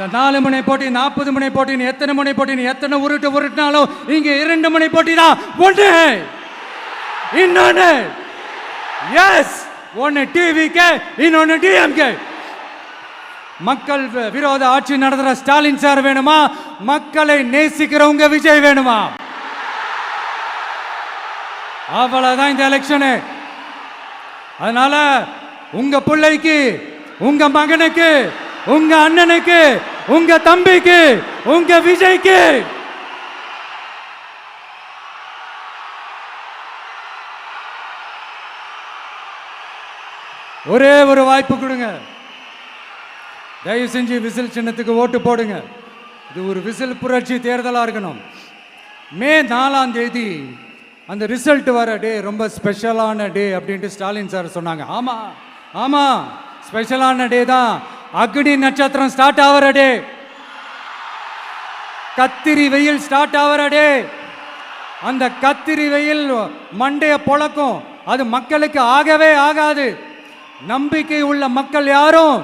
4 முனை போட்டி 40 முனை போட்டி எத்தனை முனை போட்டி எத்தனை உருட்டினாலும் இங்க 2 முனை போட்டி தான். ஒன்று இன்னொன்னு எஸ் ஒன்னு டிவிகே இன்னொன்னு டிஎம்கே. மக்கள் விரோத ஆட்சி நடத்துற ஸ்டாலின் சார் வேணுமா, மக்களை நேசிக்கிறவங்க விஜய் வேணுமா? அவ்வளவுதான் இந்த எலெக்ஷனு. அதனால உங்க பிள்ளைக்கு, உங்க மகனுக்கு, உங்க அண்ணனுக்கு, உங்க தம்பிக்கு, உங்க விஜய்க்கு ஒரே ஒரு வாய்ப்பு கொடுங்க. தயவு செஞ்சு விசில் சின்னத்துக்கு ஓட்டு போடுங்க. இது ஒரு விசில் புரட்சி தேர்தலாக இருக்கணும். மே 4ஆம் தேதி அந்த ரிசல்ட் வர டே ரொம்ப ஸ்பெஷலான டே அப்படின்ட்டு ஸ்டாலின் சார் சொன்னாங்க. ஆமா ஆமா, ஸ்பெஷலான டே தான். அக்னி நட்சத்திரம் ஸ்டார்ட் ஆகிற டே, கத்திரி வெயில் ஸ்டார்ட் ஆகிற டே. அந்த கத்திரி வெயில் மண்டைய பொழக்கும். அது மக்களுக்கு ஆகவே ஆகாது. நம்பிக்கை உள்ள மக்கள் யாரும்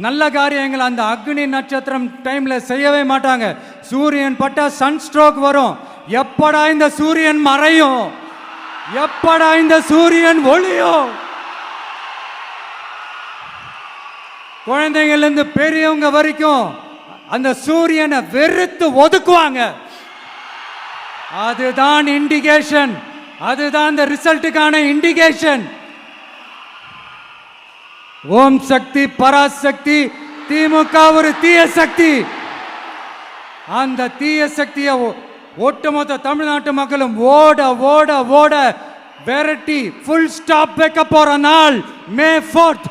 நல்ல காரியங்கள் அந்த அக்னி நட்சத்திரம் டைம்ல செய்யவே மாட்டாங்க. சூரியன் பட்டா சன் ஸ்ட்ரோக் வரும். எப்படா இந்த சூரியன் மறையும், எப்படா இந்த சூரியன் ஒளியும். குழந்தைங்கள்ல இருந்து பெரியவங்க வரைக்கும் அந்த சூரியனை வெறுத்து ஒதுக்குவாங்க. அதுதான் இண்டிகேஷன், அதுதான் இந்த ரிசல்ட்டுக்கான இண்டிகேஷன். ஓம் சக்தி பராசக்தி, திமுக ஒரு தீய சக்தி. அந்த தீய சக்தியை ஒட்டுமொத்த தமிழ்நாட்டு மக்களும் ஓட ஓட ஓட விரட்டி ஃபுல் ஸ்டாப் வைக்க போற நாள் மே 4th.